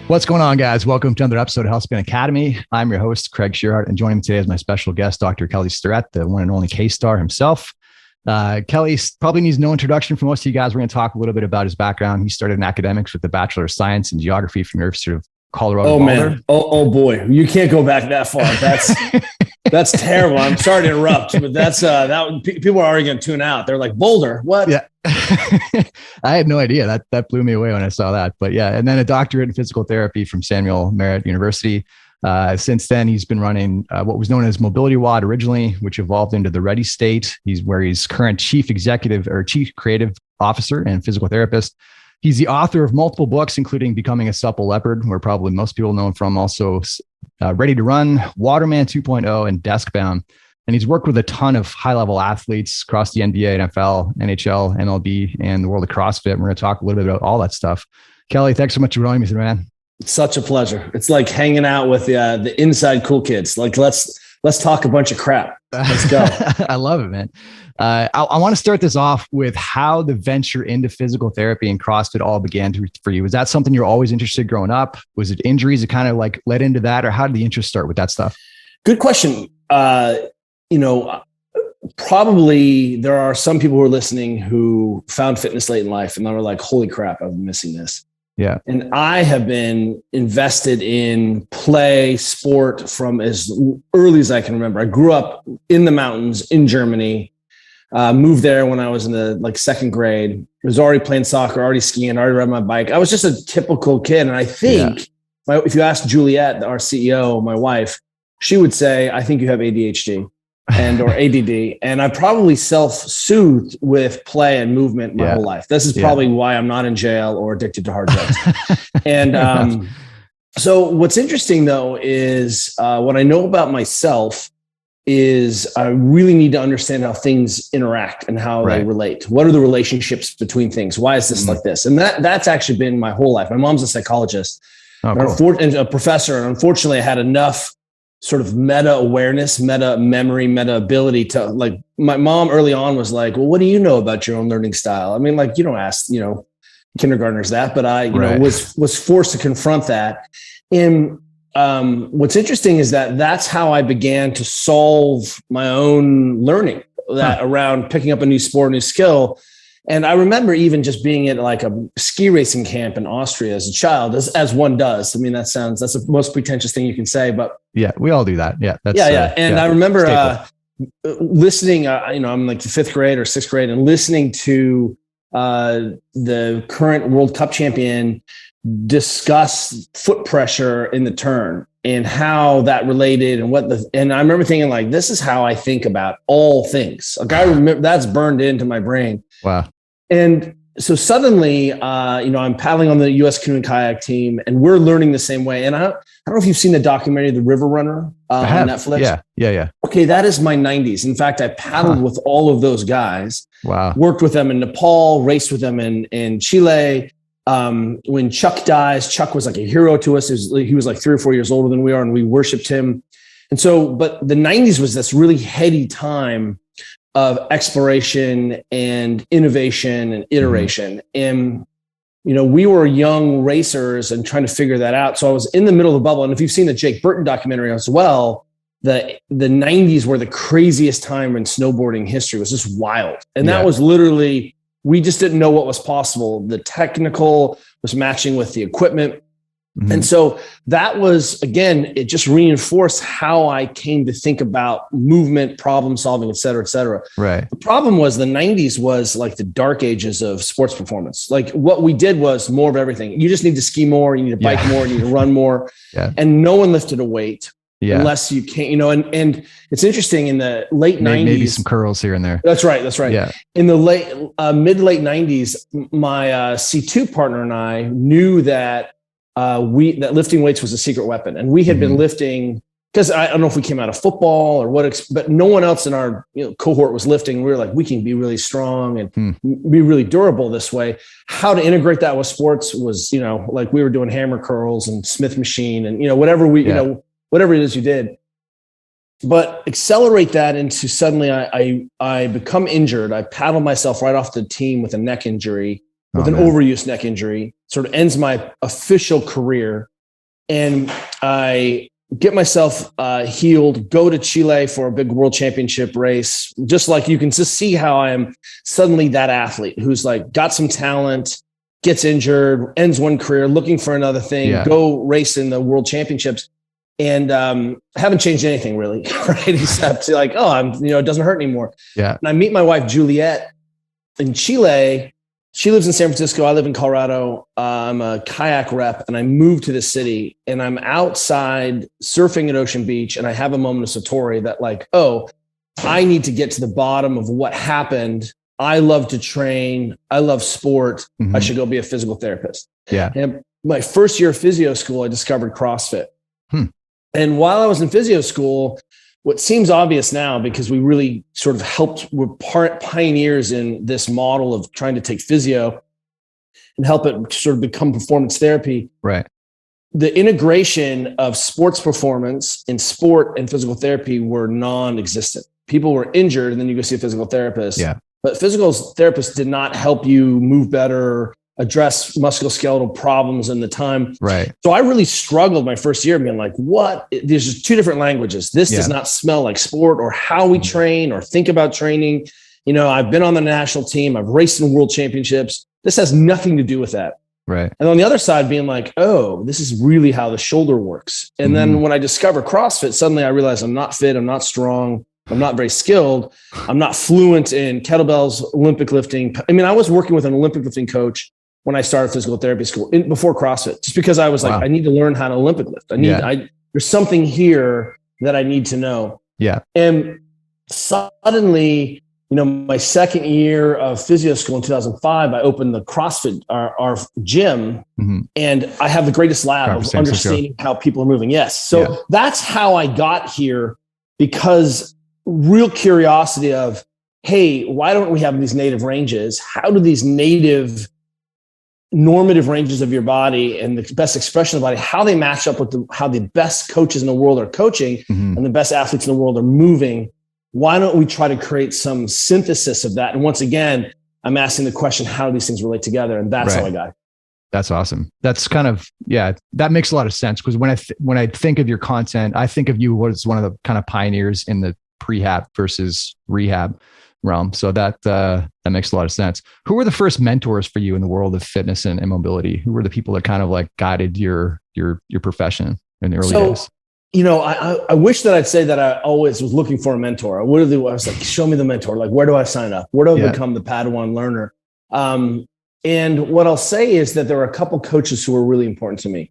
What's going on, guys? Welcome to another episode of Healthspan Academy. I'm your host, Craig Shearhart, and joining me today is my special guest, Dr. Kelly Starrett, the one and only K-Star himself. Kelly probably needs no introduction for most of you guys. We're going to talk a little bit about his background. He started in academics with a Bachelor of Science in Geography from University of Colorado. Oh, man. Oh, boy. You can't go back that far. That's terrible. I'm sorry to interrupt, but people are already going to tune out. They're like, Boulder, what? Yeah. I had no idea. That blew me away when I saw that. But yeah, and then a doctorate in physical therapy from Samuel Merritt University. Since then, he's been running what was known as Mobility WOD originally, which evolved into the Ready State. He's current chief creative officer and physical therapist. He's the author of multiple books, including Becoming a Supple Leopard, where probably most people know him from, also Ready to Run, Waterman 2.0, and Deskbound. And he's worked with a ton of high-level athletes across the NBA, NFL, NHL, MLB, and the world of CrossFit. We're going to talk a little bit about all that stuff. Kelly, thanks so much for joining me today, man. It's such a pleasure. It's like hanging out with the inside cool kids. Like, let's talk a bunch of crap. Let's go. I love it, man. I want to start this off with how the venture into physical therapy and CrossFit all began for you. Was that something you're always interested growing up? Was it injuries that kind of like led into that, or how did the interest start with that stuff? Good question. Probably there are some people who are listening who found fitness late in life and they were like, holy crap, I've been missing this. Yeah. And I have been invested in play sport from as early as I can remember. I grew up in the mountains in Germany, moved there when I was in the second grade. I was already playing soccer, already skiing, already riding my bike. I was just a typical kid. And I think if you ask Juliet, our CEO, my wife, she would say, I think you have ADHD or ADD. And I probably self-soothed with play and movement my whole life. This is probably why I'm not in jail or addicted to hard drugs. And so what's interesting, though, is what I know about myself is I really need to understand how things interact and how they relate. What are the relationships between things? Why is this like this? And that's actually been my whole life. My mom's a psychologist and a professor. And unfortunately, I had enough sort of meta awareness, meta memory, meta ability to, like, my mom early on was like, well, what do you know about your own learning style? I mean, like, you don't ask, kindergartners that, but I, was forced to confront that. And what's interesting is that's how I began to solve my own learning around picking up a new sport, new skill. And I remember even just being at like a ski racing camp in Austria as a child, as one does. I mean, that's the most pretentious thing you can say, but yeah, we all do that. Yeah. And I remember listening, I'm like the fifth grade or sixth grade and listening to the current World Cup champion discuss foot pressure in the turn and how that related and I remember thinking, like, this is how I think about all things. Like, I remember that's burned into my brain. Wow. And so suddenly, I'm paddling on the U.S. canoe and kayak team, and we're learning the same way. And I don't know if you've seen the documentary, The River Runner, on Netflix. Yeah. Okay, that is my 90s. In fact, I paddled with all of those guys. Wow. Worked with them in Nepal, raced with them in Chile. When Chuck dies, Chuck was like a hero to us. He was like 3 or 4 years older than we are, and we worshiped him. And so, but the 90s was this really heady time of exploration and innovation and iteration. And, we were young racers and trying to figure that out. So I was in the middle of the bubble. And if you've seen the Jake Burton documentary as well, the 90s were the craziest time in snowboarding history. It was just wild. And that was literally, we just didn't know what was possible. The technical was matching with the equipment. Mm-hmm. And so that was, again, it just reinforced how I came to think about movement, problem solving, et cetera, et cetera. Right. The problem was the 90s was like the dark ages of sports performance. Like, what we did was more of everything. You just need to ski more, you need to bike more, you need to run more. And no one lifted a weight. Unless you can't, and it's interesting in the late 90s, maybe some curls here and there. That's right. Yeah. In the mid late 90s, my C2 partner and I knew that that lifting weights was a secret weapon. And we had been lifting, because I don't know if we came out of football or what, but no one else in our cohort was lifting. We were like, we can be really strong and be really durable this way. How to integrate that with sports was, like we were doing hammer curls and Smith machine and, whatever whatever it is you did. But accelerate that into suddenly I become injured. I paddle myself right off the team with a neck injury, with an overuse neck injury, sort of ends my official career. And I get myself healed, go to Chile for a big world championship race. Just like you can just see how I am suddenly that athlete who's like got some talent, gets injured, ends one career, looking for another thing, go race in the world championships. And haven't changed anything really, right? Except like, it doesn't hurt anymore. Yeah. And I meet my wife, Juliet, in Chile. She lives in San Francisco. I live in Colorado. I'm a kayak rep, and I moved to the city, and I'm outside surfing at Ocean Beach, and I have a moment of satori that like, I need to get to the bottom of what happened. I love to train. I love sport. I should go be a physical therapist. Yeah. And my first year of physio school, I discovered CrossFit. And while I was in physio school, what seems obvious now, because we really sort of we're pioneers in this model of trying to take physio and help it sort of become performance therapy. Right. The integration of sports performance in sport and physical therapy were non-existent. People were injured and then you go see a physical therapist. Yeah. But physical therapists did not help you move better, address musculoskeletal problems in the time. Right. So I really struggled my first year being like, what? There's just two different languages. This does not smell like sport or how we train or think about training. I've been on the national team. I've raced in world championships. This has nothing to do with that. Right. And on the other side being like, this is really how the shoulder works. And then when I discover CrossFit, suddenly I realize I'm not fit. I'm not strong. I'm not very skilled. I'm not fluent in kettlebells, Olympic lifting. I mean, I was working with an Olympic lifting coach when I started physical therapy school before CrossFit, just because I was like, I need to learn how to Olympic lift. There's something here that I need to know. Yeah. And suddenly, my second year of physio school in 2005, I opened the CrossFit, our gym, and I have the greatest lab of understanding how people are moving. Yes. So that's how I got here, because real curiosity of, hey, why don't we have these native ranges? How do these native normative ranges of your body and the best expression of the body, how they match up with how the best coaches in the world are coaching and the best athletes in the world are moving? Why don't we try to create some synthesis of that? And once again, I'm asking the question, how do these things relate together? And that's how I got it. That's awesome. That's kind of, that makes a lot of sense, because when I think of your content, I think of you as one of the kind of pioneers in the prehab versus rehab realm. So that makes a lot of sense. Who were the first mentors for you in the world of fitness and mobility? Who were the people that kind of like guided your profession in the early days? I wish that I'd say that I always was looking for a mentor. I was like, show me the mentor. Like, where do I sign up? Where do I become the Padawan learner? And what I'll say is that there were a couple coaches who were really important to me.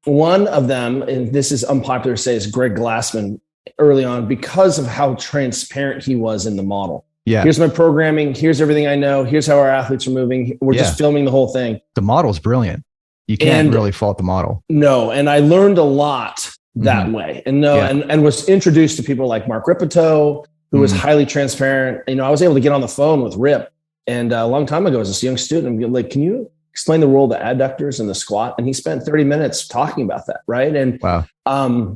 One of them, and this is unpopular to say, is Greg Glassman early on, because of how transparent he was in the model. Yeah. Here's my programming. Here's everything I know. Here's how our athletes are moving. We're just filming the whole thing. The model's brilliant. You can't really fault the model. No. And I learned a lot that way. And and was introduced to people like Mark Ripito, who was highly transparent. I was able to get on the phone with Rip. And a long time ago, as a young student, I'm like, can you explain the role of the adductors and the squat? And he spent 30 minutes talking about that. Right. And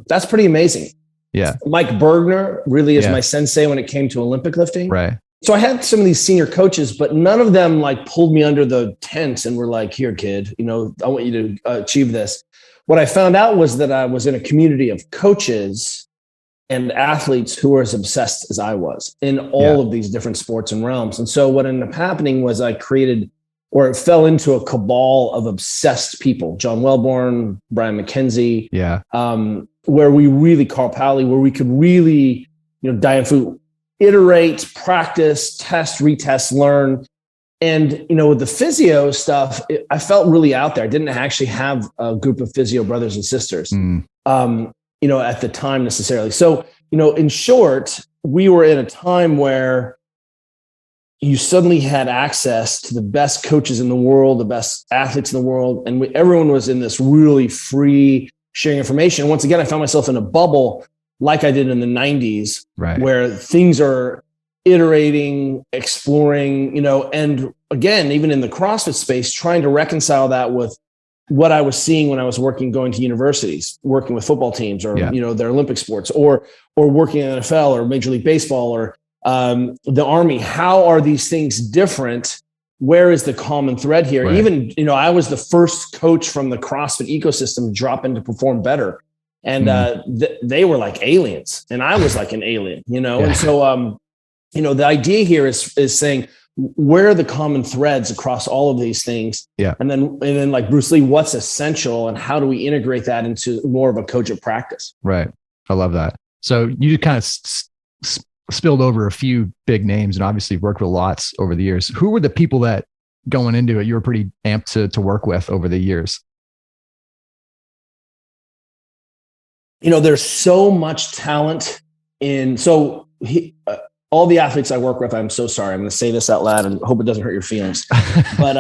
that's pretty amazing. Yeah. Mike Bergner really is my sensei when it came to Olympic lifting. Right. So I had some of these senior coaches, but none of them like pulled me under the tent and were like, here, kid, I want you to achieve this. What I found out was that I was in a community of coaches and athletes who were as obsessed as I was in all of these different sports and realms. And so what ended up happening was I created, or it fell into a cabal of obsessed people, John Wellborn, Brian McKenzie, where we really, Carl Pally, where we could really, dive through, iterate, practice, test, retest, learn. And, with the physio stuff, I felt really out there. I didn't actually have a group of physio brothers and sisters, at the time necessarily. So, in short, we were in a time where you suddenly had access to the best coaches in the world, the best athletes in the world. And everyone was in this really free sharing information. Once again, I found myself in a bubble like I did in the 90s, where things are iterating, exploring, and again, even in the CrossFit space, trying to reconcile that with what I was seeing when I was going to universities, working with football teams or, their Olympic sports or working in NFL or Major League Baseball or the Army. How are these things different? where is the common thread here? Right. Even, I was the first coach from the CrossFit ecosystem to drop in to perform better. And they were like aliens, and I was like an alien, And so, the idea here is saying, where are the common threads across all of these things? Yeah. And then like Bruce Lee, what's essential, and how do we integrate that into more of a coach of practice? Right. I love that. So you kind of spilled over a few big names, and obviously worked with lots over the years. Who were the people that going into it, you were pretty amped to work with over the years? There's so much talent all the athletes I work with, I'm so sorry, I'm going to say this out loud and hope it doesn't hurt your feelings, but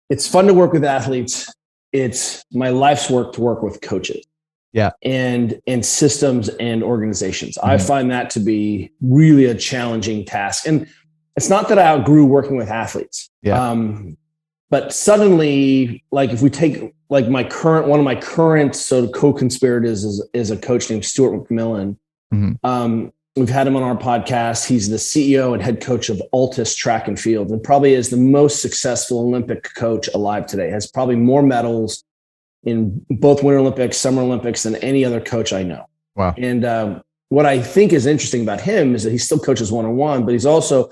it's fun to work with athletes. It's my life's work to work with coaches. Yeah. And systems and organizations. I find that to be really a challenging task. And it's not that I outgrew working with athletes. Yeah. But suddenly, like if we take like one of my current sort of co-conspirators is a coach named Stuart McMillan. We've had him on our podcast. He's the CEO and head coach of Altus Track and Field, and probably is the most successful Olympic coach alive today. Has probably more medals in both Winter Olympics, Summer Olympics than any other coach I know. Wow. And what I think is interesting about him is that he still coaches one-on-one, but he's also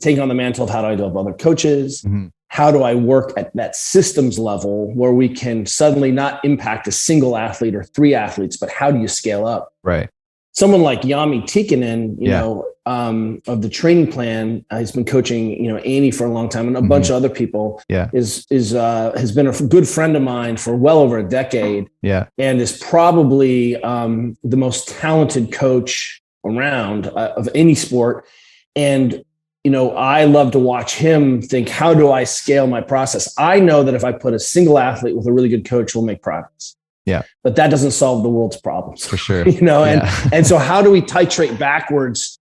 taking on the mantle of how do I develop other coaches? How do I work at that systems level where we can suddenly not impact a single athlete or three athletes, but how do you scale up? Right. Someone like Yami Tikkanen, of the training plan, he's been coaching, Annie for a long time, and a bunch of other people. Yeah, has been a good friend of mine for well over a decade. Yeah, and is probably the most talented coach around of any sport. And I love to watch him think, how do I scale my process? I know that if I put a single athlete with a really good coach, we'll make progress. Yeah. But that doesn't solve the world's problems. For sure. And so how do we titrate backwards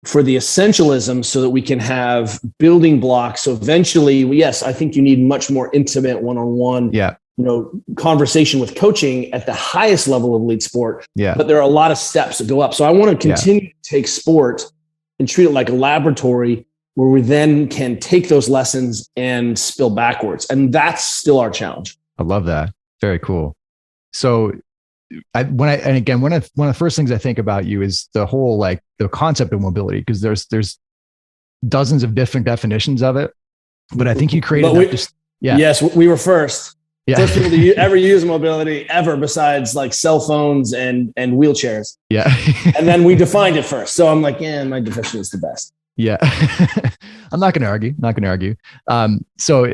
for the essentialism so that we can have building blocks? So eventually, yes, I think you need much more intimate one-on-one, conversation with coaching at the highest level of elite sport. Yeah. But there are a lot of steps that go up. So I want to continue to take sport and treat it like a laboratory where we then can take those lessons and spill backwards. And that's still our challenge. I love that. Very cool. So one of the first things I think about you is the whole, like the concept of mobility, because there's dozens of different definitions of it, but I think you created Yes, we were first. Yeah. First people to ever use mobility ever, besides like cell phones and wheelchairs. Yeah. And then we defined it first. So I'm like, my definition is the best. Yeah. I'm not going to argue. So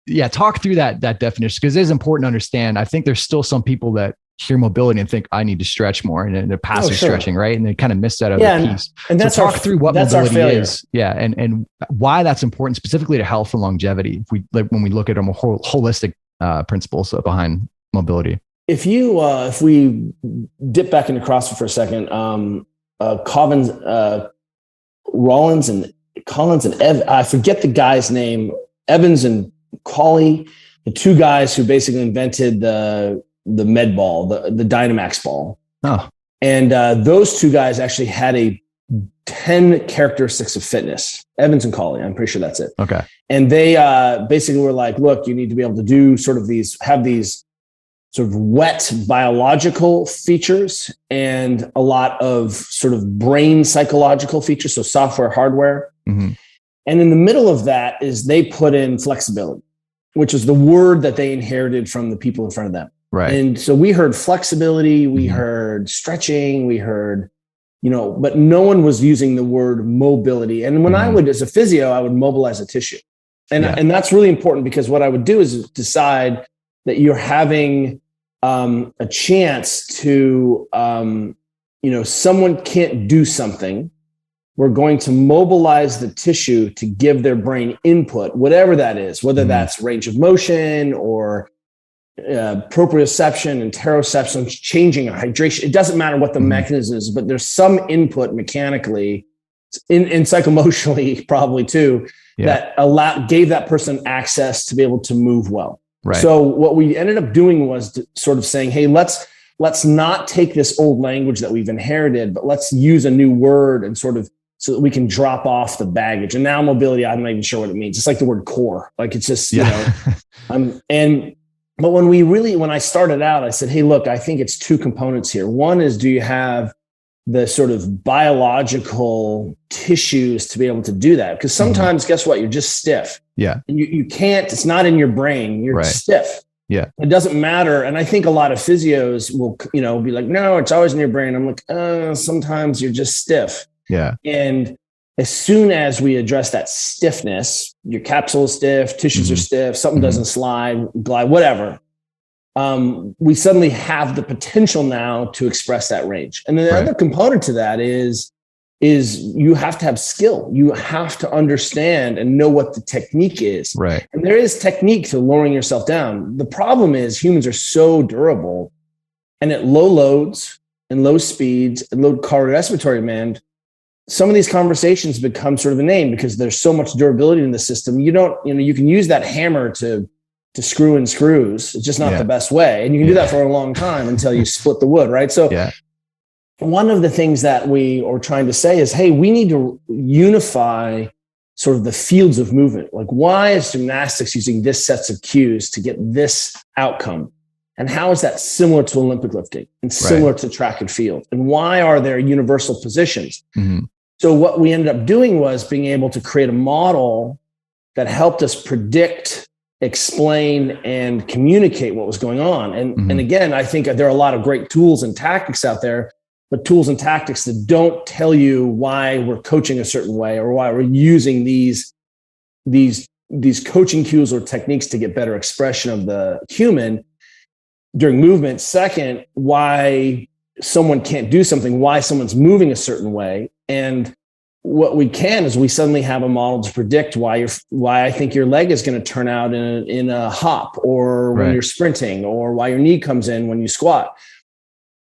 yeah, talk through that definition, because it is important to understand. I think there's still some people that hear mobility and think I need to stretch more, and they're passive stretching, right? And they kind of miss that other piece. And that's so talk through what mobility is. Yeah. And why that's important specifically to health and longevity. When we look at a more holistic principles behind mobility. If we dip back into CrossFit for a second, Rollins and Collins and I forget the guy's name, Evans and Cawley, the two guys who basically invented the med ball, the Dynamax ball. Oh. And those two guys actually had a 10 characteristics of fitness, Evans and Cawley. I'm pretty sure that's it. Okay. And they basically were like, look, you need to be able to do have these sort of wet biological features and a lot of sort of brain psychological features. So software, hardware. Mm-hmm. And in the middle of that is they put in flexibility, which is the word that they inherited from the people in front of them. Right. And so we heard flexibility, we heard stretching, we heard, but no one was using the word mobility. And when I would, as a physio, I would mobilize a tissue. And that's really important, because what I would do is decide that you're having a chance to, someone can't do something. We're going to mobilize the tissue to give their brain input, whatever that is, whether that's range of motion or proprioception and interoception, changing hydration. It doesn't matter what the mechanism is, but there's some input mechanically and psychoemotionally probably too, that gave that person access to be able to move well. Right. So what we ended up doing was sort of saying, hey, let's not take this old language that we've inherited, but let's use a new word and sort of so that we can drop off the baggage. And now mobility, I'm not even sure what it means. It's like the word core. Like it's just, you know, but when I started out, I said, hey, look, I think it's two components here. One is, do you have the sort of biological tissues to be able to do that? Because sometimes, guess what? You're just stiff. Yeah. And you can't, it's not in your brain. You're stiff. Yeah. It doesn't matter. And I think a lot of physios will, you know, be like, no, it's always in your brain. I'm like, sometimes you're just stiff. Yeah. And as soon as we address that stiffness, your capsule is stiff, tissues are stiff, something doesn't glide, whatever. We suddenly have the potential now to express that range. And then the other component to that is you have to have skill. You have to understand and know what the technique is. Right. And there is technique to lowering yourself down. The problem is humans are so durable, and at low loads and low speeds and low cardiorespiratory demand, some of these conversations become sort of a name because there's so much durability in the system. You can use that hammer to screw in screws. It's just not the best way. And you can do that for a long time until you split the wood, right? So one of the things that we are trying to say is, hey, we need to unify sort of the fields of movement. Like, why is gymnastics using this sets of cues to get this outcome? And how is that similar to Olympic lifting and similar to track and field? And why are there universal positions? So what we ended up doing was being able to create a model that helped us predict, explain, and communicate what was going on. And again, I think there are a lot of great tools and tactics out there, but tools and tactics that don't tell you why we're coaching a certain way or why we're using these coaching cues or techniques to get better expression of the human during movement. Second, why someone can't do something, why someone's moving a certain way. And what we can is we suddenly have a model to predict why I think your leg is going to turn out in a hop, or when you're sprinting, or why your knee comes in when you squat,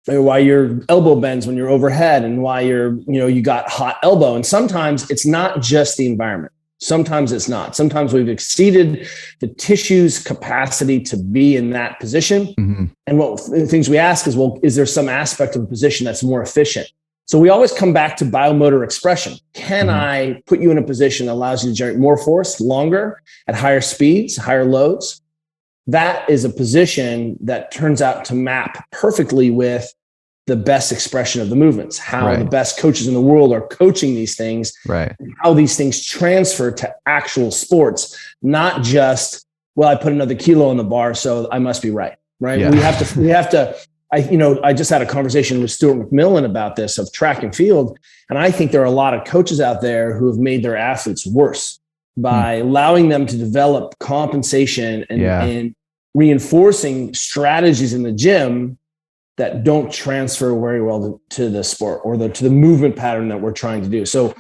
or why your elbow bends when you're overhead, and why you got hot elbow. And sometimes it's not just the environment. Sometimes it's not. Sometimes we've exceeded the tissue's capacity to be in that position. And what the things we ask is, well, is there some aspect of the position that's more efficient? So we always come back to biomotor expression. Can I put you in a position that allows you to generate more force longer at higher speeds, higher loads? That is a position that turns out to map perfectly with the best expression of the movements, how the best coaches in the world are coaching these things, and how these things transfer to actual sports, not just, well, I put another kilo on the bar, so I must be right. Yeah. We have to, I just had a conversation with Stuart McMillan about this of track and field. And I think there are a lot of coaches out there who have made their athletes worse by allowing them to develop compensation and reinforcing strategies in the gym that don't transfer very well to the sport or to the movement pattern that we're trying to do. So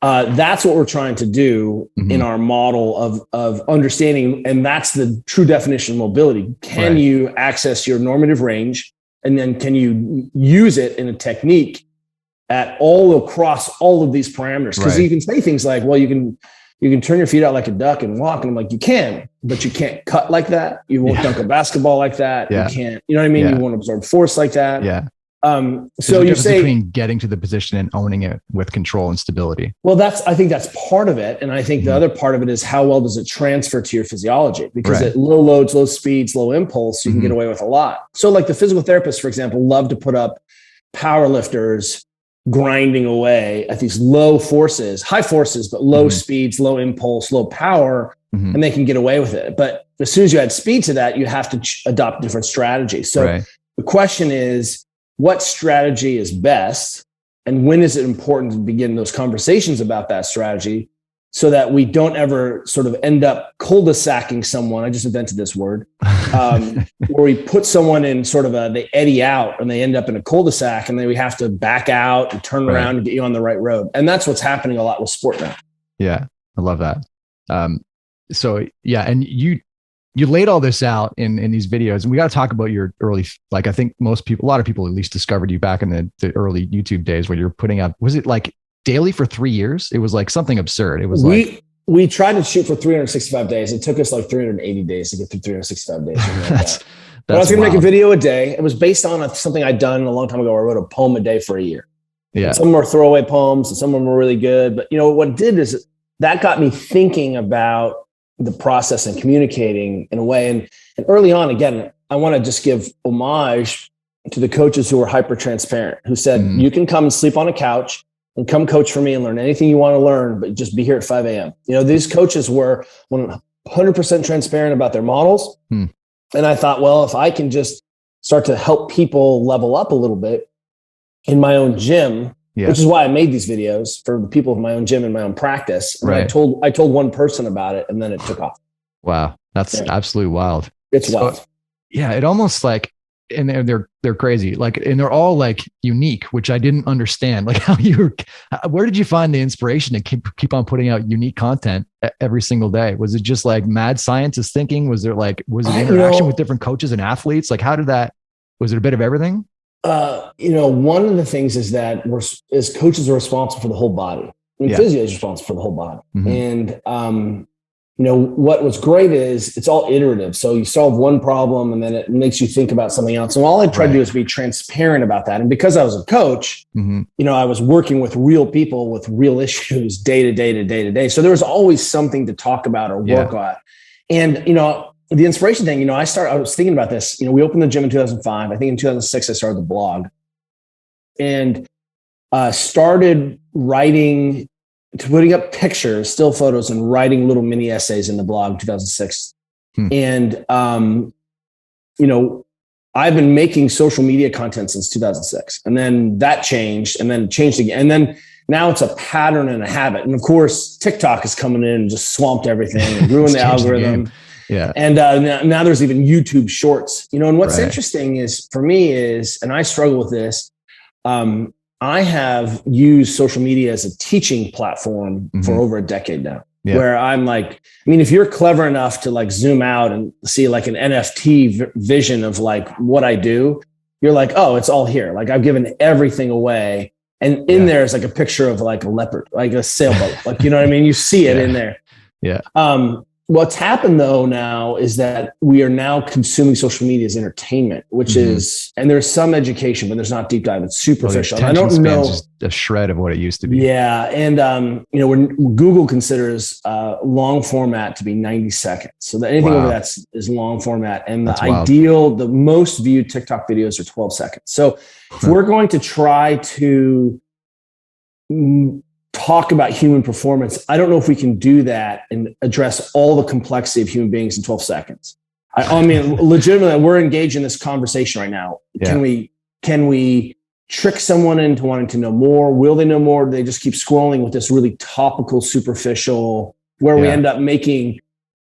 that's what we're trying to do in our model of understanding. And that's the true definition of mobility. Can you access your normative range? And then can you use it in a technique at all across all of these parameters? Because you can say things like, well, you can turn your feet out like a duck and walk. And I'm like, you can, but you can't cut like that. You won't dunk a basketball like that. You can't, you know what I mean? You won't absorb force like that. So you say between getting to the position and owning it with control and stability. Well, I think that's part of it. And I think the other part of it is how well does it transfer to your physiology? Because at low loads, low speeds, low impulse, you can get away with a lot. So like the physical therapists, for example, love to put up power lifters grinding away at these low forces, high forces, but low speeds, low impulse, low power, and they can get away with it. But as soon as you add speed to that, you have to adopt different strategies. So the question is, what strategy is best? And when is it important to begin those conversations about that strategy so that we don't ever sort of end up cul-de-sacking someone? I just invented this word, where we put someone in sort of they eddy out and they end up in a cul-de-sac, and then we have to back out and turn around and get you on the right road. And that's what's happening a lot with sport now. Yeah, I love that. And you laid all this out in these videos, and we got to talk about your early, like I think a lot of people at least discovered you back in the early YouTube days when you were putting out, was it like daily for 3 years? It was like something absurd. It was we tried to shoot for 365 days. It took us like 380 days to get through 365 days. But I was going to make a video a day. It was based on something I'd done a long time ago. I wrote a poem a day for a year. Yeah. And some were throwaway poems and some of them were really good. But what it did is that got me thinking about the process and communicating in a way. And early on, again, I want to just give homage to the coaches who were hyper transparent, who said, you can come and sleep on a couch and come coach for me and learn anything you want to learn, but just be here at 5 a.m. These coaches were 100% transparent about their models. And I thought, well, if I can just start to help people level up a little bit in my own gym, which is why I made these videos for the people of my own gym and my own practice. And I told one person about it and then it took off. Wow. That's absolutely wild. It's wild. Yeah. It almost like, and they're crazy. Like, and they're all like unique, which I didn't understand. Like where did you find the inspiration to keep on putting out unique content every single day? Was it just like mad scientist thinking? Was it interaction with different coaches and athletes? Like was it a bit of everything? One of the things is that as coaches are responsible for the whole body. Physio is responsible for the whole body. And, what was great is it's all iterative. So you solve one problem and then it makes you think about something else. And all I tried to do is be transparent about that. And because I was a coach, I was working with real people with real issues day to day. So there was always something to talk about or work on. And, the inspiration thing, I was thinking about this, we opened the gym in 2005. I think in 2006, I started the blog and started putting up pictures, still photos, and writing little mini essays in the blog in 2006. And, I've been making social media content since 2006. And then that changed and then changed again. And then now it's a pattern and a habit. And of course, TikTok is coming in and just swamped everything and ruined the algorithm. Yeah. And now there's even YouTube shorts, and what's interesting is for me is, and I struggle with this, I have used social media as a teaching platform for over a decade now, where I'm like, if you're clever enough to like zoom out and see like an NFT vision of like what I do, you're like, oh, it's all here. Like I've given everything away. And in there is like a picture of like a leopard, like a sailboat, like, you know what I mean? You see it in there. Yeah. What's happened though now is that we are now consuming social media as entertainment, which is, and there's some education, but there's not deep dive. It's superficial. I don't know. Just a shred of what it used to be. Yeah. And, when Google considers long format to be 90 seconds. So that anything over that is long format. And the most viewed TikTok videos are 12 seconds. So if we're going to try to talk about human performance, I don't know if we can do that and address all the complexity of human beings in 12 seconds. Legitimately, we're engaged in this conversation right now. Yeah. Can we trick someone into wanting to know more? Will they know more? Do they just keep scrolling with this really topical, superficial, where we end up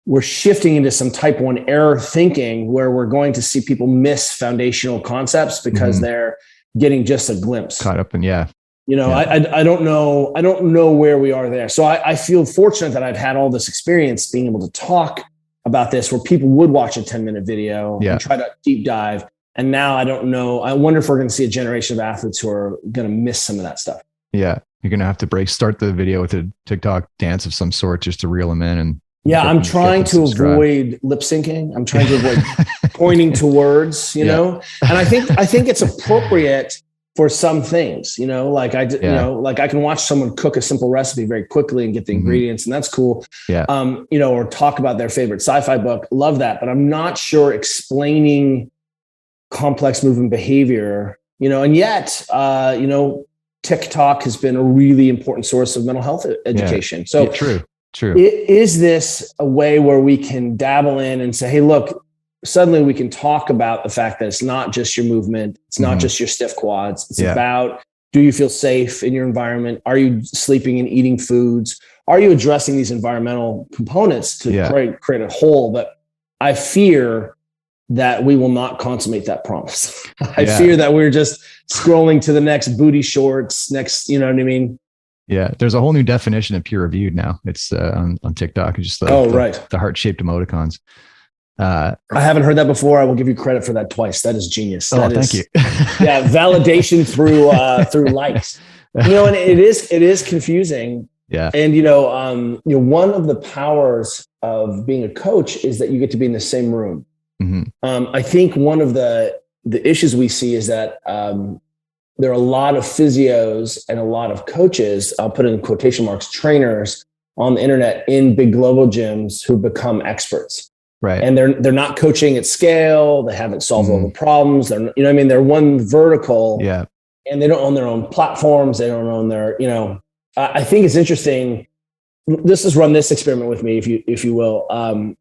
we're shifting into some type 1 error thinking where we're going to see people miss foundational concepts because they're getting just a glimpse. Caught up in, I don't know where we are there. So I feel fortunate that I've had all this experience being able to talk about this where people would watch a 10-minute video and try to deep dive. And now I don't know. I wonder if we're going to see a generation of athletes who are going to miss some of that stuff. Yeah. You're going to have to start the video with a TikTok dance of some sort just to reel them in. And I'm trying to avoid lip syncing. I'm trying to avoid pointing to words, know, and I think it's appropriate for some things, like I can watch someone cook a simple recipe very quickly and get the ingredients, and that's cool. Yeah. Or talk about their favorite sci-fi book. Love that. But I'm not sure explaining complex movement behavior, and yet, TikTok has been a really important source of mental health education. Yeah. So true. Is this a way where we can dabble in and say, hey, look, suddenly we can talk about the fact that it's not just your movement. It's not just your stiff quads. It's about, do you feel safe in your environment? Are you sleeping and eating foods? Are you addressing these environmental components to create a whole? But I fear that we will not consummate that promise. I fear that we're just scrolling to the next booty shorts, you know what I mean? Yeah. There's a whole new definition of peer reviewed now. It's on TikTok. It's just the heart-shaped emoticons. I haven't heard that before. I will give you credit for that twice. That is genius. Thank you. Validation through likes. And it is confusing. Yeah. And one of the powers of being a coach is that you get to be in the same room. I think one of the issues we see is that there are a lot of physios and a lot of coaches, I'll put in quotation marks, trainers on the internet in big global gyms who become experts. Right. And they're not coaching at scale. They haven't solved all the problems. They're, you know what I mean? They're one vertical. Yeah. And they don't own their own platforms. They don't own their, you know, I think it's interesting. This is run this experiment with me, if you will.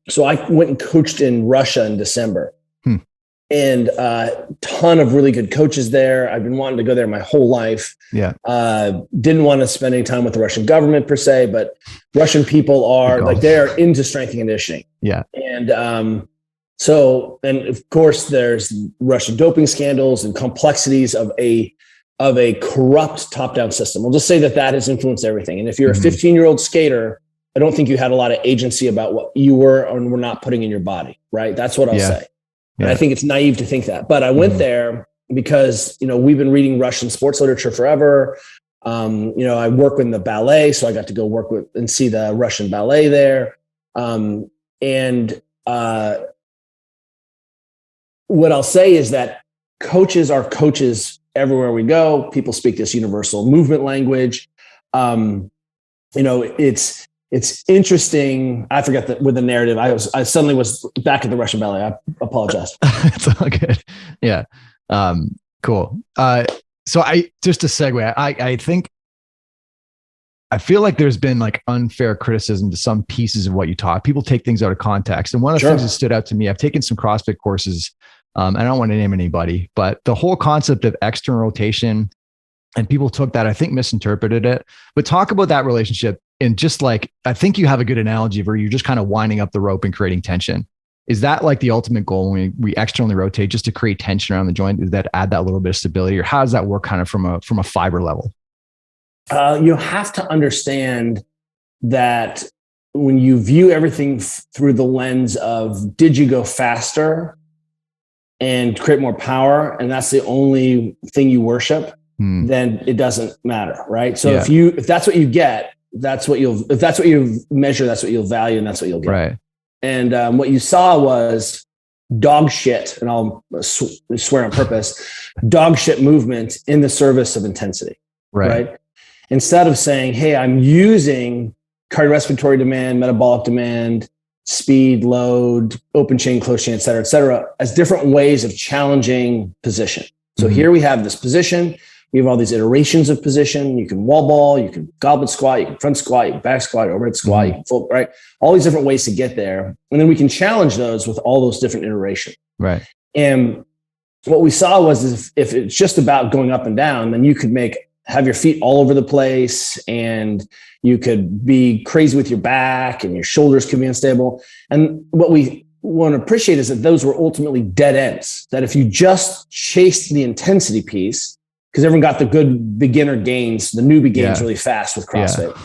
So I went and coached in Russia in December. And a ton of really good coaches there. I've been wanting to go there my whole life. Yeah. Didn't want to spend any time with the Russian government per se, but Russian people are like, they're into strength and conditioning. Yeah. And so, and of course there's Russian doping scandals and complexities of a corrupt top-down system. We'll just say that has influenced everything. And if you're a 15-year-old skater, I don't think you had a lot of agency about what you were or were not putting in your body, right? That's what I'll say. And I think it's naive to think that. But I went there because, you know, we've been reading Russian sports literature forever. You know, I work in the ballet, so I got to go work with and see the Russian ballet there. What I'll say is that coaches are coaches everywhere we go. People speak this universal movement language. You know, it's interesting. I forgot with the narrative. I suddenly was back at the Russian ballet. I apologize. It's all good. Yeah. Cool. So just to segue, I think, I feel like there's been like unfair criticism to some pieces of what you taught. People take things out of context. And one of the things that stood out to me, I've taken some CrossFit courses. I don't want to name anybody, but the whole concept of external rotation, and people took that, I think, misinterpreted it. But talk about that relationship. And just like, I think you have a good analogy where you're just kind of winding up the rope and creating tension. Is that like the ultimate goal when we externally rotate, just to create tension around the joint? Does that add that little bit of stability, or how does that work kind of from a fiber level? You have to understand that when you view everything through the lens of, did you go faster and create more power, and that's the only thing you worship, then it doesn't matter, right? So if that's what you get, if that's what you measure, that's what you'll value, and that's what you'll get. Right. And what you saw was dog shit, and I'll swear on purpose, dog shit movement in the service of intensity. Right. Instead of saying, hey, I'm using cardiorespiratory demand, metabolic demand, speed, load, open chain, closed chain, et cetera, as different ways of challenging position. So here we have this position. We have all these iterations of position. You can wall ball, you can goblet squat, you can front squat, you can back squat, overhead squat, you can full, right? All these different ways to get there. And then we can challenge those with all those different iterations. Right. And what we saw was if it's just about going up and down, then you could have your feet all over the place, and you could be crazy with your back, and your shoulders could be unstable. And what we want to appreciate is that those were ultimately dead ends. That if you just chased the intensity piece, because everyone got the good beginner gains, the newbie gains really fast with CrossFit,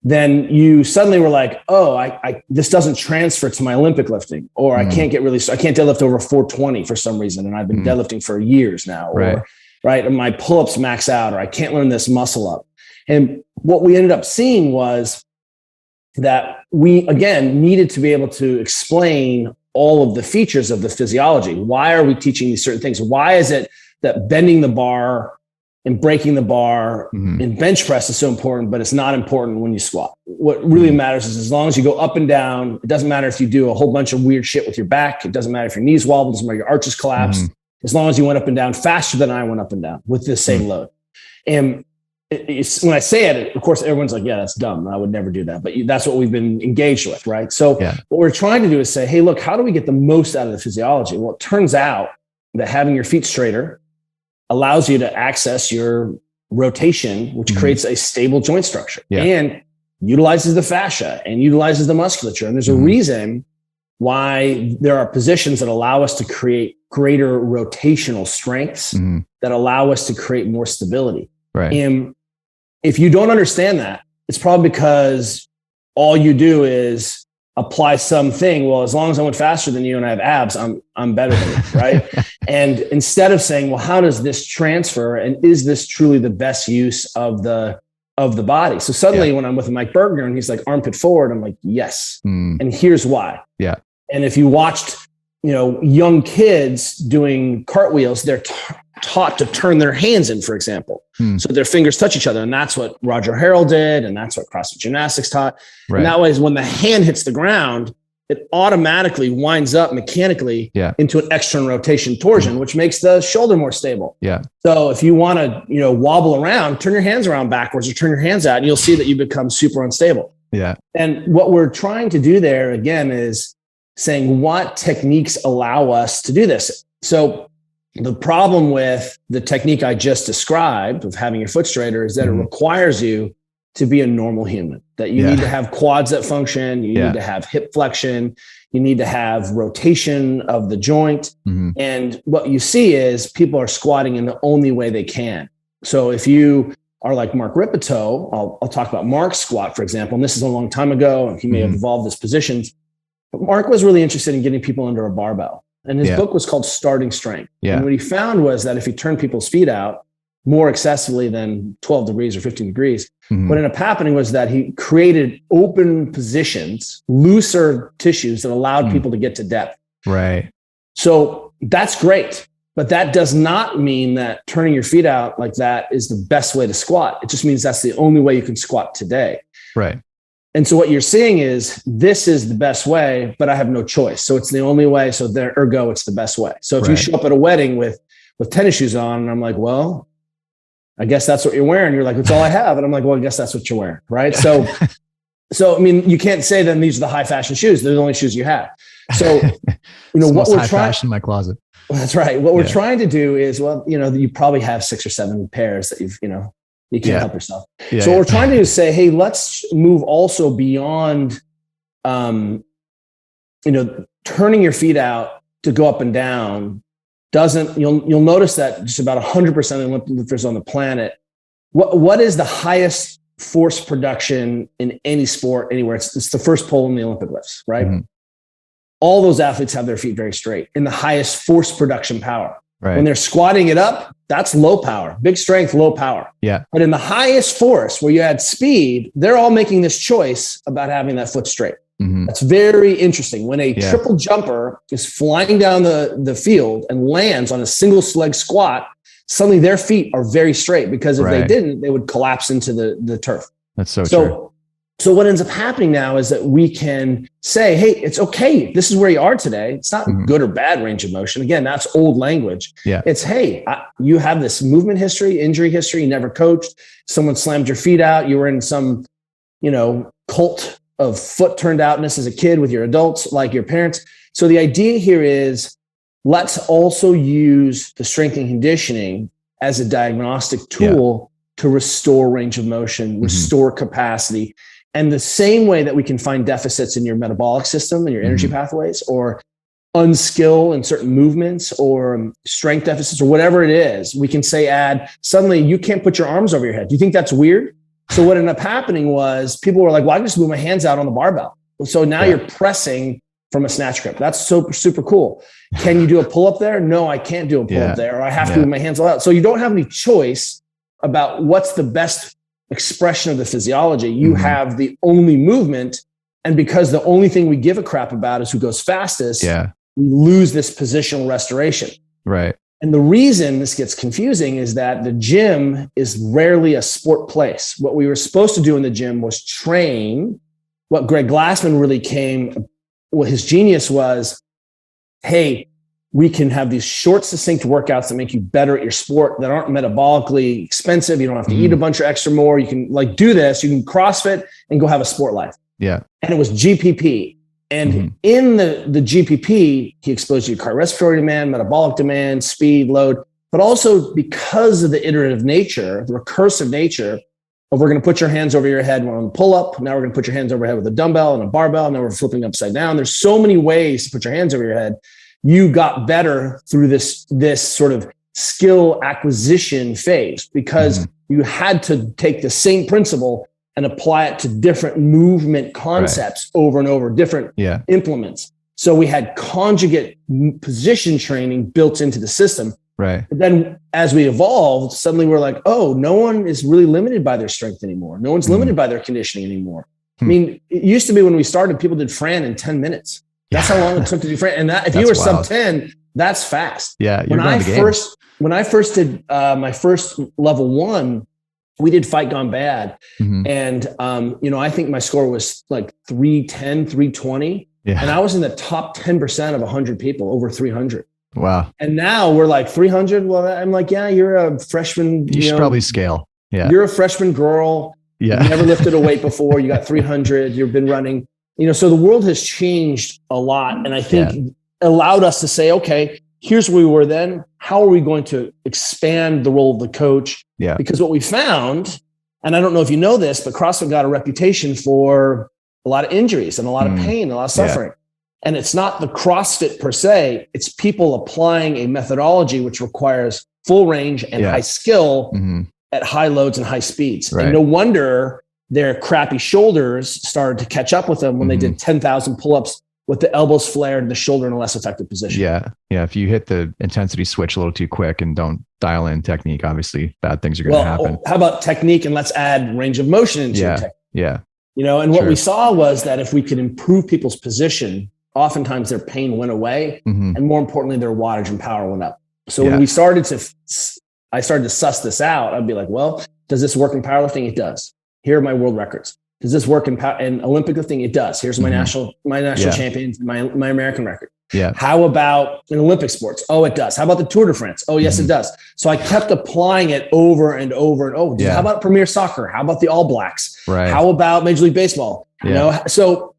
then you suddenly were like, oh, this doesn't transfer to my Olympic lifting, or I can't deadlift over 420 for some reason, and I've been deadlifting for years now, or and my pull-ups max out, or I can't learn this muscle up. And what we ended up seeing was that we, again, needed to be able to explain all of the features of the physiology. Why are we teaching these certain things? Why is it that bending the bar and breaking the bar in bench press is so important, but it's not important when you squat? What really matters is, as long as you go up and down, it doesn't matter if you do a whole bunch of weird shit with your back. It doesn't matter if your knees wobble, it doesn't matter if your arches collapse. As long as you went up and down faster than I went up and down with the same load. And when I say it, of course, everyone's like, yeah, that's dumb. I would never do that. But that's what we've been engaged with, right? So what we're trying to do is say, hey, look, how do we get the most out of the physiology? Well, it turns out that having your feet straighter allows you to access your rotation, which creates a stable joint structure and utilizes the fascia and utilizes the musculature. And there's a reason why there are positions that allow us to create greater rotational strengths that allow us to create more stability. Right. And if you don't understand that, it's probably because all you do is apply something. Well, as long as I went faster than you and I have abs, I'm better than you, right? And instead of saying, well, how does this transfer, and is this truly the best use of the body? So suddenly when I'm with Mike Bergner and he's like, armpit forward, I'm like, yes. And here's why. Yeah. And if you watched, young kids doing cartwheels, they're taught to turn their hands in, for example. So their fingers touch each other. And that's what Roger Harrell did. And that's what CrossFit Gymnastics taught. Right. And that way is when the hand hits the ground, it automatically winds up mechanically into an external rotation torsion, which makes the shoulder more stable. Yeah. So if you want to, wobble around, turn your hands around backwards or turn your hands out, and you'll see that you become super unstable. Yeah. And what we're trying to do there again is saying what techniques allow us to do this. So the problem with the technique I just described of having your foot straighter is that it requires you to be a normal human, that you need to have quads that function. You need to have hip flexion. You need to have rotation of the joint. And what you see is people are squatting in the only way they can. So if you are like Mark Ripito, I'll talk about Mark's squat, for example, and this is a long time ago, and he may have evolved his positions, but Mark was really interested in getting people under a barbell. And his book was called Starting Strength. And what he found was that if he turned people's feet out more excessively than 12 degrees or 15 degrees, what ended up happening was that he created open positions, looser tissues that allowed people to get to depth. Right. So that's great. But that does not mean that turning your feet out like that is the best way to squat. It just means that's the only way you can squat today. Right. And so what you're seeing is this is the best way, but I have no choice. So it's the only way. So ergo, it's the best way. So if you show up at a wedding with tennis shoes on, and I'm like, well, I guess that's what you're wearing. You're like, that's all I have. And I'm like, well, I guess that's what you're wearing. Right. So I mean, you can't say then these are the high fashion shoes. They're the only shoes you have. So, what we're trying in my closet. That's right. What we're trying to do is, you probably have 6 or 7 pairs that you can't help yourself. So what we're trying to do is say, hey, let's move also beyond, turning your feet out to go up and down you'll notice that just about 100% of the Olympic lifters on the planet, what is the highest force production in any sport anywhere? It's the first pole in the Olympic lifts, right? All those athletes have their feet very straight in the highest force production power. Right. When they're squatting it up, that's low power, big strength, low power. Yeah. But in the highest force where you add speed, they're all making this choice about having that foot straight. That's very interesting. When a triple jumper is flying down the field and lands on a single leg squat, suddenly their feet are very straight, because if they didn't, they would collapse into the turf. That's so true. So what ends up happening now is that we can say, hey, it's okay. This is where you are today. It's not good or bad range of motion. Again, that's old language. Yeah. It's, hey, you have this movement history, injury history, you never coached, someone slammed your feet out, you were in some, cult of foot turned outness as a kid with your adults, like your parents. So the idea here is, let's also use the strength and conditioning as a diagnostic tool to restore range of motion, restore capacity. And the same way that we can find deficits in your metabolic system and your energy pathways, or unskill in certain movements, or strength deficits, or whatever it is, we can say, suddenly you can't put your arms over your head. Do you think that's weird? So what ended up happening was people were like, well, I can just move my hands out on the barbell. So now you're pressing from a snatch grip. That's super, super cool. Can you do a pull-up there? No, I can't do a pull-up there. Or I have to move my hands all out. So you don't have any choice about what's the best expression of the physiology. You have the only movement. And because the only thing we give a crap about is who goes fastest, we lose this positional restoration. Right. And the reason this gets confusing is that the gym is rarely a sport place. What we were supposed to do in the gym was train. What Greg Glassman really his genius was, hey, we can have these short, succinct workouts that make you better at your sport, that aren't metabolically expensive. You don't have to eat a bunch of extra more. You can do this. You can CrossFit and go have a sport life. Yeah. And it was GPP. And in the GPP, he exposed you to cardiorespiratory demand, metabolic demand, speed, load, but also because of the iterative nature, the recursive nature of, we're going to put your hands over your head on a pull-up. Now we're going to put your hands over your head with a dumbbell and a barbell. Now we're flipping upside down. There's so many ways to put your hands over your head. You got better through this sort of skill acquisition phase, because you had to take the same principle and apply it to different movement concepts over and over, different implements. So we had conjugate position training built into the system. Right. But then as we evolved, suddenly we're like, oh, no one is really limited by their strength anymore. No one's limited by their conditioning anymore. I mean, it used to be when we started, people did Fran in 10 minutes. That's how long it took to do Fran. And that, if you were sub 10, That's fast. Yeah. When I first did my first level 1, we did Fight Gone Bad. Mm-hmm. And, I think my score was like 310, 320. Yeah. And I was in the top 10% of 100 people, over 300. Wow. And now we're like 300. Well, I'm like, yeah, you're a freshman. You should probably scale. Yeah. You're a freshman girl. Yeah. You've never lifted a weight before. You got 300. You've been running, so the world has changed a lot. And I think allowed us to say, okay, here's where we were then. How are we going to expand the role of the coach? Yeah. Because what we found, and I don't know if you know this, but CrossFit got a reputation for a lot of injuries and a lot of pain, a lot of suffering. Yeah. And it's not the CrossFit per se, it's people applying a methodology which requires full range and high skill at high loads and high speeds. Right. And no wonder their crappy shoulders started to catch up with them when they did 10,000 pull-ups with the elbows flared and the shoulder in a less effective position. Yeah. Yeah. If you hit the intensity switch a little too quick and don't dial in technique, obviously bad things are going to happen. How about technique? And let's add range of motion into your technique. Yeah. And what we saw was that if we could improve people's position, oftentimes their pain went away. And more importantly, their wattage and power went up. So when I started to suss this out, I'd be like, well, does this work in powerlifting? It does. Here are my world records. Does this work in Olympic lifting? It does. Here's my national champions, my American record. Yeah. How about in Olympic sports? Oh, it does. How about the Tour de France? Oh, yes, it does. So I kept applying it over and over and over. How about Premier Soccer? How about the All Blacks? Right. How about Major League Baseball? So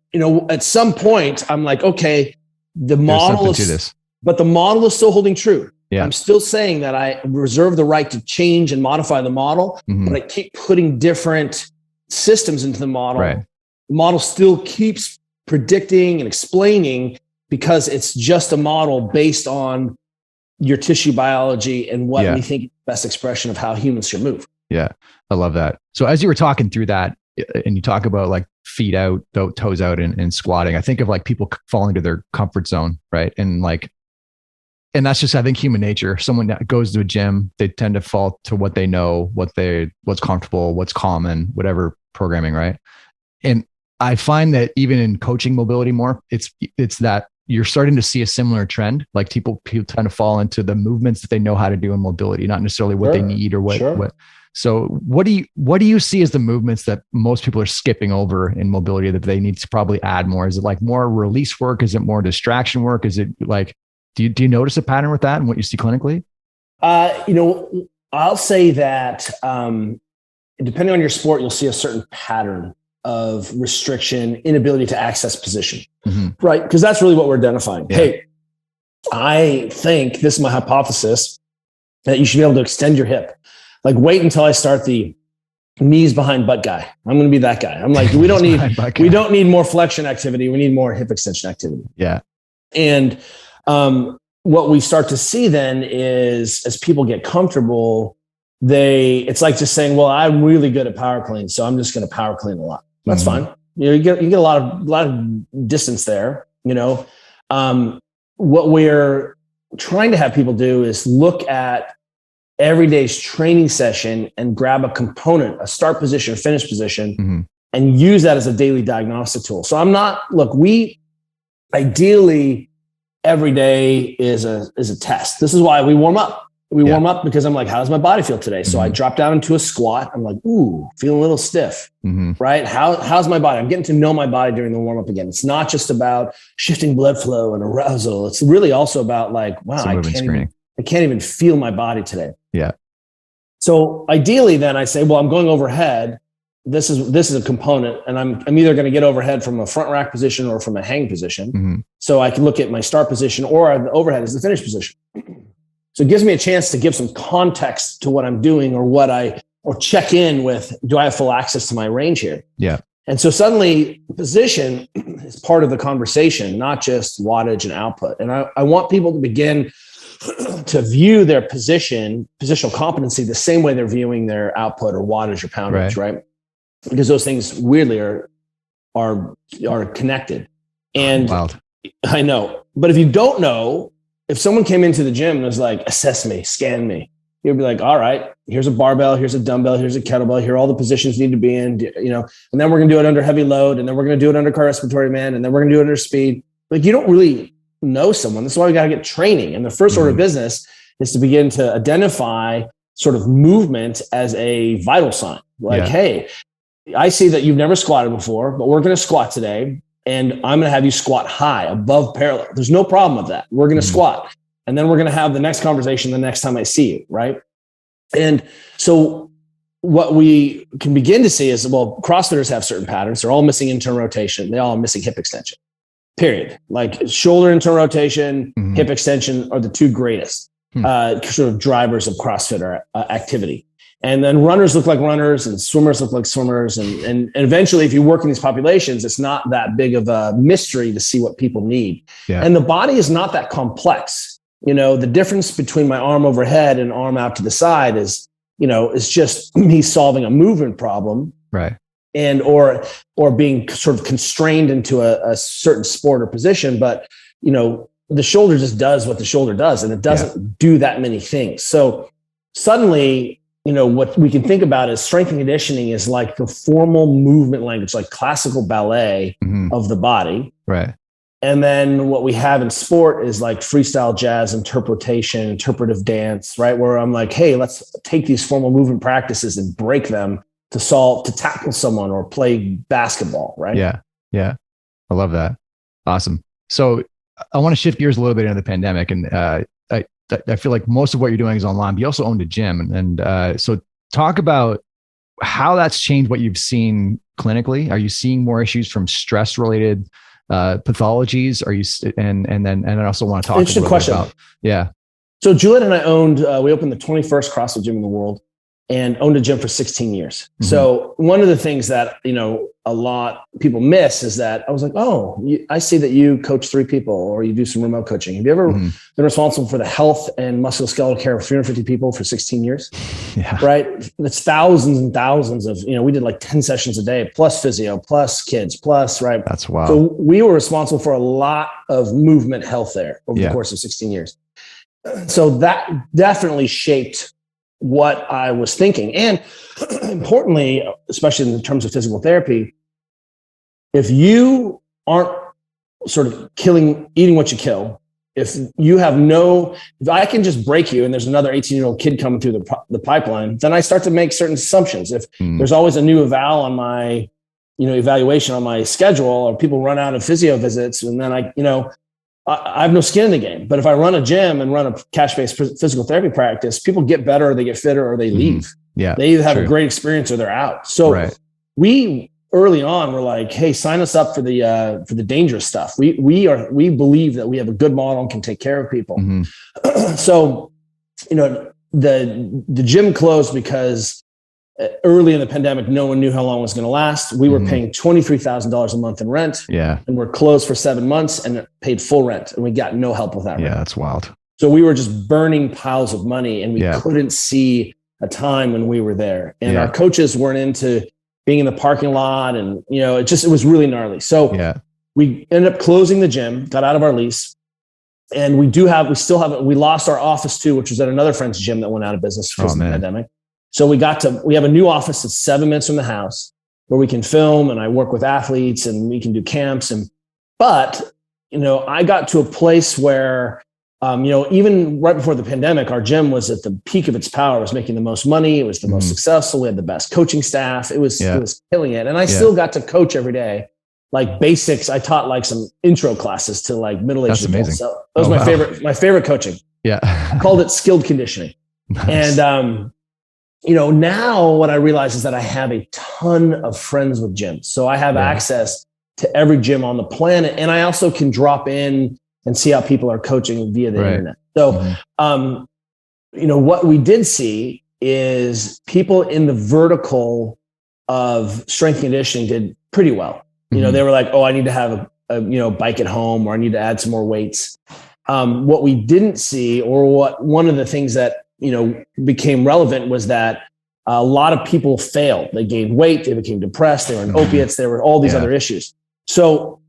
at some point I'm like, okay, the model is, but the model is still holding true. Yeah. I'm still saying that I reserve the right to change and modify the model, but I keep putting different systems into the model. Right. The model still keeps predicting and explaining because it's just a model based on your tissue biology and what we think is the best expression of how humans should move. Yeah. I love that. So as you were talking through that and you talk about like feet out, toes out and squatting, I think of like people falling to their comfort zone. Right. And that's just, I think, human nature. Someone that goes to a gym, they tend to fall to what they know, what's comfortable, what's common, whatever programming, right? And I find that even in coaching mobility more, it's that you're starting to see a similar trend. Like people tend to fall into the movements that they know how to do in mobility, not necessarily what they need or what. So what do you see as the movements that most people are skipping over in mobility that they need to probably add more? Is it like more release work? Is it more distraction work? Is it like, do you notice a pattern with that and what you see clinically? I'll say that depending on your sport, you'll see a certain pattern of restriction, inability to access position, right? Because that's really what we're identifying. Yeah. Hey, I think this is my hypothesis that you should be able to extend your hip. Like wait until I start the knees behind butt guy. I'm going to be that guy. I'm like, we don't need more flexion activity. We need more hip extension activity. Yeah. And what we start to see then is as people get comfortable, it's like just saying, well, I'm really good at power clean, so I'm just going to power clean a lot. That's fine. You get a lot of distance there. What we're trying to have people do is look at every day's training session and grab a component, a start position or finish position, and use that as a daily diagnostic tool. So we ideally every day is a test. This is why we warm up. We warm up because I'm like, how does my body feel today? So I drop down into a squat. I'm like, ooh, feeling a little stiff, right? How's my body? I'm getting to know my body during the warm up again. It's not just about shifting blood flow and arousal. It's really also about like, wow, I can't even feel my body today. Yeah. So ideally then I say, well, I'm going overhead. This is a component, and I'm either going to get overhead from a front rack position or from a hang position. So I can look at my start position or the overhead as the finish position. So it gives me a chance to give some context to what I'm doing or check in with, do I have full access to my range here? Yeah. And so suddenly position is part of the conversation, not just wattage and output. And I want people to begin to view their positional competency the same way they're viewing their output or wattage or poundage, right? Because those things weirdly are connected. And wild. I know, but if you don't know, if someone came into the gym and was like, assess me, scan me, you'd be like, all right, here's a barbell, here's a dumbbell, here's a kettlebell, here are all the positions you need to be in, and then we're going to do it under heavy load, and then we're going to do it under car respiratory man, and then we're going to do it under speed. Like, you don't really know someone. That's why we got to get training. And the first order of business is to begin to identify sort of movement as a vital sign. Like, hey, I see that you've never squatted before, but we're going to squat today. And I'm going to have you squat high above parallel. There's no problem with that. We're going to squat. And then we're going to have the next conversation the next time I see you. Right. And so what we can begin to see is, well, CrossFitters have certain patterns. They're all missing internal rotation. They all are missing hip extension, period. Like shoulder internal rotation, hip extension are the two greatest sort of drivers of CrossFitter activity. And then runners look like runners and swimmers look like swimmers. And eventually, if you work in these populations, it's not that big of a mystery to see what people need. And the body is not that complex. The difference between my arm overhead and arm out to the side is, it's just me solving a movement problem. Right. And, or being sort of constrained into a certain sport or position. But, the shoulder just does what the shoulder does, and it doesn't do that many things. So suddenly, what we can think about is strength and conditioning is like the formal movement language, like classical ballet of the body. Right. And then what we have in sport is like freestyle jazz, interpretation, interpretive dance, right? Where I'm like, hey, let's take these formal movement practices and break them to tackle someone or play basketball, right? Yeah. Yeah. I love that. Awesome. So I want to shift gears a little bit into the pandemic. And I feel like most of what you're doing is online, but you also owned a gym. And so talk about how that's changed what you've seen clinically. Are you seeing more issues from stress related pathologies? Are you, and then I also want to talk a little bit about, So Juliet and I we opened the 21st CrossFit gym in the world and owned a gym for 16 years. So one of the things that, a lot of people miss is that I was like, I see that you coach 3 people or you do some remote coaching. Have you ever been responsible for the health and musculoskeletal care of 350 people for 16 years? Yeah. Right. That's thousands and thousands of, we did like 10 sessions a day, plus physio, plus kids, plus, right. That's wild. So we were responsible for a lot of movement health there over the course of 16 years. So that definitely shaped what I was thinking. And importantly, especially in terms of physical therapy, if you aren't sort of eating what you kill, if I can just break you and there's another 18-year-old kid coming through the pipeline, then I start to make certain assumptions. If there's always a new eval on my, evaluation on my schedule, or people run out of physio visits, and then I have no skin in the game. But if I run a gym and run a cash-based physical therapy practice, people get better, or they get fitter, or they leave. Yeah, they either have a great experience or they're out. So we early on were like, hey, sign us up for the dangerous stuff. We believe that we have a good model and can take care of people. So, the gym closed because early in the pandemic, no one knew how long it was going to last. We were paying $23,000 a month in rent. Yeah. And we're closed for 7 months and paid full rent. And we got no help with that. Yeah, rent. That's wild. So we were just burning piles of money, and we couldn't see a time when we were there. And our coaches weren't into being in the parking lot. And, it was really gnarly. So we ended up closing the gym, got out of our lease. And we lost our office too, which was at another friend's gym that went out of business because of the pandemic. So we have a new office that's 7 minutes from the house where we can film, and I work with athletes and we can do camps. But I got to a place where, even right before the pandemic, our gym was at the peak of its power. It was making the most money. It was the most successful. We had the best coaching staff. It was killing it. And I still got to coach every day, like basics. I taught like some intro classes to like middle-aged adults. So that was my favorite coaching. Yeah. I called it skilled conditioning. Nice. And, now what I realize is that I have a ton of friends with gyms. So I have access to every gym on the planet. And I also can drop in and see how people are coaching via the internet. So, what we did see is people in the vertical of strength and conditioning did pretty well. They were like, I need to have a bike at home, or I need to add some more weights. What we didn't see, or one of the things that, became relevant, was that a lot of people failed. They gained weight, they became depressed, they were on opiates, there were all these other issues. So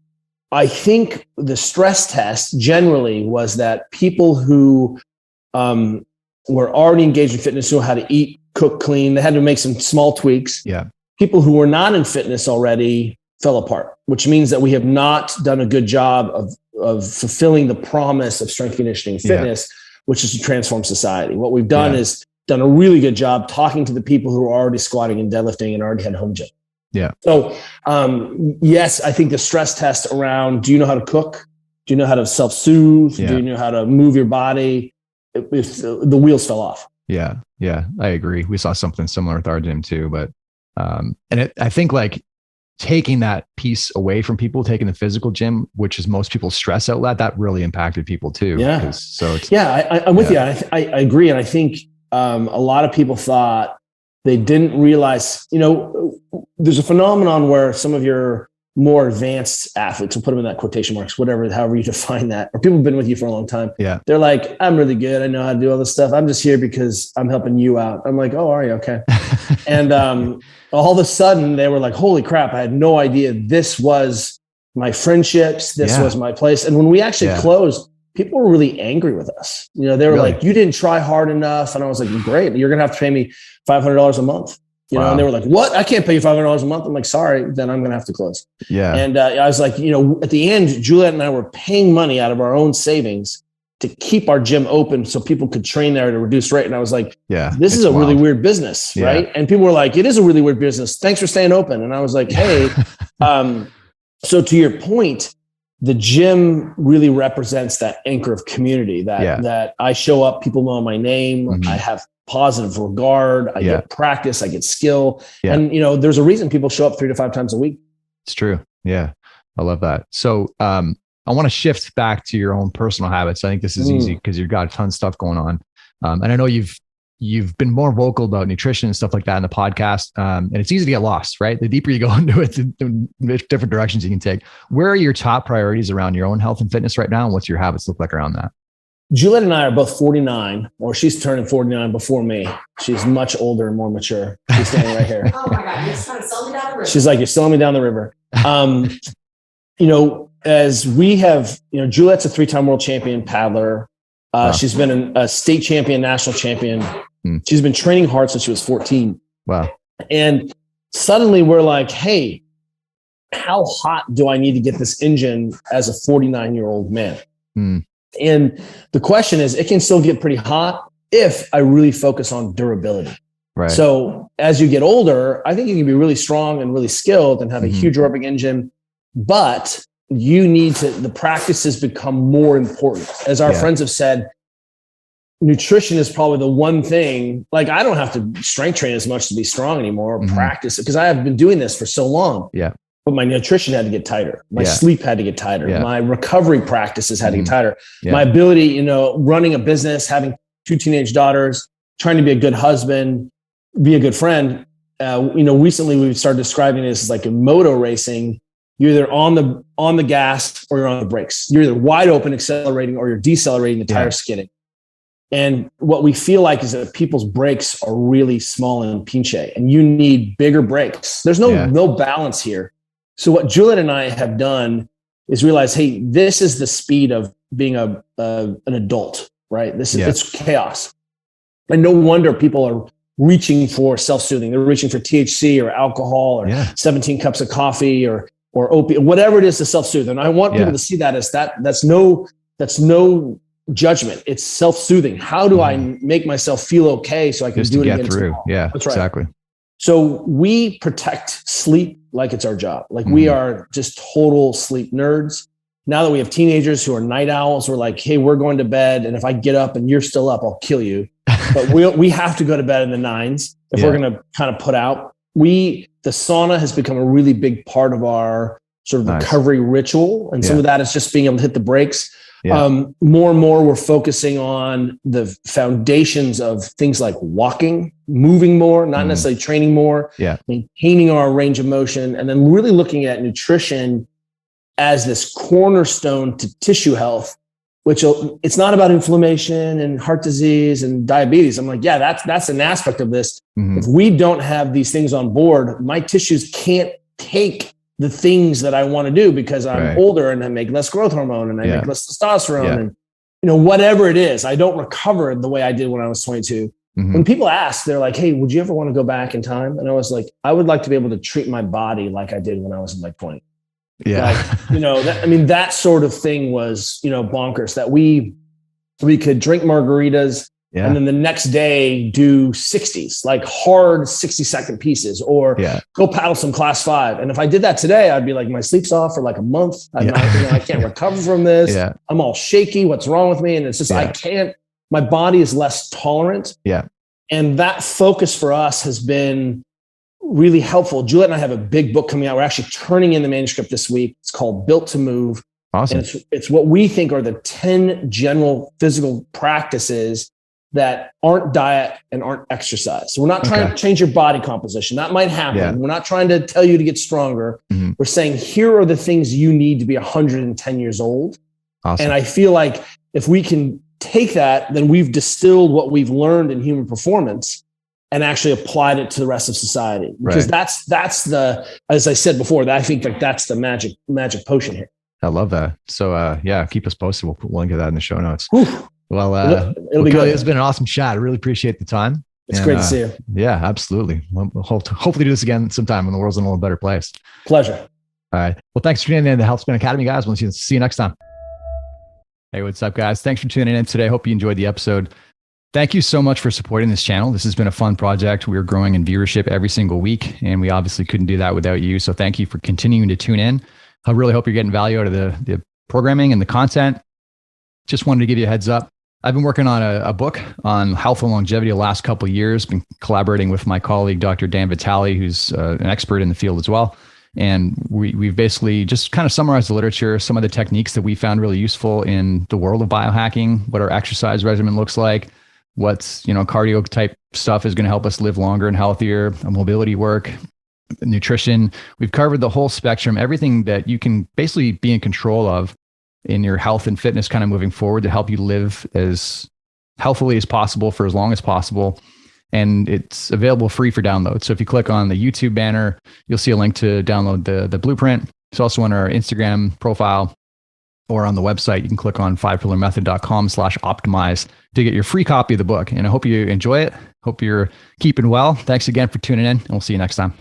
I think the stress test generally was that people who were already engaged in fitness, knew how to eat, cook, clean, they had to make some small tweaks. Yeah. People who were not in fitness already fell apart, which means that we have not done a good job of fulfilling the promise of strength conditioning fitness, which is to transform society. What we've done is done a really good job talking to the people who are already squatting and deadlifting and already had home gym. Yeah. So, yes, I think the stress test around, do you know how to cook? Do you know how to self-soothe? Do you know how to move your body? If the wheels fell off. Yeah. Yeah. I agree. We saw something similar with our gym too, but, I think like taking that piece away from people, taking the physical gym, which is most people's stress outlet, that really impacted people too. Yeah. So it's, I'm with you. I agree. And I think, a lot of people thought they didn't realize, there's a phenomenon where some of your more advanced athletes, we'll put them in that quotation marks, however you define that, or people have been with you for a long time. Yeah. They're like, I'm really good. I know how to do all this stuff. I'm just here because I'm helping you out. I'm like, oh, are you? Okay. And all of a sudden they were like, holy crap, I had no idea this was my friendships. This was my place. And when we actually closed, people were really angry with us. They were like, you didn't try hard enough. And I was like, great. You're going to have to pay me $500 a month. And they were like, what? I can't pay you $500 a month. I'm like, sorry, then I'm going to have to close. Yeah. And I was like, at the end, Juliet and I were paying money out of our own savings to keep our gym open so people could train there at a reduced rate. And I was like, this is a really weird business, right? And people were like, it is a really weird business. Thanks for staying open. And I was like, hey, so to your point, the gym really represents that anchor of community that I show up, people know my name. Mm-hmm. I have positive regard. I get practice, I get skill. And, there's a reason people show up 3 to 5 times a week. It's true. Yeah. I love that. So, I want to shift back to your own personal habits. I think this is easy because you've got a ton of stuff going on. And I know you've been more vocal about nutrition and stuff like that in the podcast. And it's easy to get lost, right? The deeper you go into it, the different directions you can take. Where are your top priorities around your own health and fitness right now? And what's your habits look like around that? Juliet and I are both 49, or she's turning 49 before me. She's much older and more mature. She's standing right here. Oh my God, you're just trying to sell me down the river. She's like, you're selling me down the river. As we have, Juliet's a 3-time world champion paddler. She's been a state champion, national champion. She's been training hard since she was 14. Wow. And suddenly we're like, hey, how hot do I need to get this engine as a 49-year-old man? And the question is, it can still get pretty hot if I really focus on durability. Right. So as you get older, I think you can be really strong and really skilled and have a huge aerobic engine, but the practices become more important. As our friends have said, nutrition is probably the one thing, like I don't have to strength train as much to be strong anymore, practice it, because I have been doing this for so long. Yeah. But my nutrition had to get tighter. My sleep had to get tighter. My recovery practices had to get tighter. My ability, running a business, having 2 teenage daughters, trying to be a good husband, be a good friend. Recently we've started describing this as like in moto racing. You're either on the gas or you're on the brakes. You're either wide open accelerating or you're decelerating, the tire skidding. And what we feel like is that people's brakes are really small and pinche, and you need bigger brakes. There's no balance here. So what Juliet and I have done is realize, hey, this is the speed of being an adult, right? It's chaos. And no wonder people are reaching for self-soothing. They're reaching for THC or alcohol or 17 cups of coffee or opiate, whatever it is to self-soothe. And I want people to see that as that's no judgment. It's self-soothing. How do I make myself feel okay so I can do it again through? tomorrow? Yeah, that's right. Exactly. So we protect sleep like it's our job. Like we are just total sleep nerds. Now that we have teenagers who are night owls, we're like, hey, we're going to bed. And if I get up and you're still up, I'll kill you. But we have to go to bed in the 9s if we're going to kind of put out. The sauna has become a really big part of our sort of recovery ritual. And some of that is just being able to hit the brakes. More and more, we're focusing on the foundations of things like walking, moving more, not necessarily training more, maintaining our range of motion, and then really looking at nutrition as this cornerstone to tissue health, which it's not about inflammation and heart disease and diabetes. I'm like, that's an aspect of this. If we don't have these things on board, my tissues can't take the things that I want to do because I'm older and I make less growth hormone and I make less testosterone and, whatever it is, I don't recover the way I did when I was 22. When people ask, they're like, hey, would you ever want to go back in time? And I was like, I would like to be able to treat my body like I did when I was in like 20. Yeah. Like, that sort of thing was, bonkers, that we could drink margaritas and then the next day do 60s, like hard 60-second pieces, or go paddle some class 5. And if I did that today, I'd be like, my sleep's off for like a month. I can't recover from this. Yeah. I'm all shaky. What's wrong with me? And it's just, my body is less tolerant. Yeah. And that focus for us has been really helpful. Juliet and I have a big book coming out. We're actually turning in the manuscript this week. It's called Built to Move. Awesome. And it's what we think are the 10 general physical practices that aren't diet and aren't exercise. So we're not trying to change your body composition. That might happen. Yeah. We're not trying to tell you to get stronger. Mm-hmm. We're saying, here are the things you need to be 110 years old. Awesome. And I feel like if we can take that, then we've distilled what we've learned in human performance and actually applied it to the rest of society. Because that's the, as I said before, that I think like that's the magic potion here. I love that. So keep us posted. We'll put a link to that in the show notes. Whew. Well, it'll be good. It's been an awesome chat. I really appreciate the time. It's great to see you. Yeah, absolutely. We'll hopefully do this again sometime when the world's in a little better place. Pleasure. All right. Well, thanks for tuning in to the Healthspan Academy, guys. We'll see you next time. Hey, what's up, guys? Thanks for tuning in today. Hope you enjoyed the episode. Thank you so much for supporting this channel. This has been a fun project. We're growing in viewership every single week, and we obviously couldn't do that without you. So thank you for continuing to tune in. I really hope you're getting value out of the programming and the content. Just wanted to give you a heads up. I've been working on a book on health and longevity the last couple of years, been collaborating with my colleague, Dr. Dan Vitale, who's an expert in the field as well. And we've basically just kind of summarized the literature, some of the techniques that we found really useful in the world of biohacking, what our exercise regimen looks like, what's, cardio type stuff is going to help us live longer and healthier, mobility work, nutrition. We've covered the whole spectrum, everything that you can basically be in control of in your health and fitness kind of moving forward to help you live as healthily as possible for as long as possible. And it's available free for download. So if you click on the YouTube banner, you'll see a link to download the blueprint. It's also on our Instagram profile or on the website. You can click on 5pillarmethod.com/optimize to get your free copy of the book. And I hope you enjoy it. Hope you're keeping well. Thanks again for tuning in, and we'll see you next time.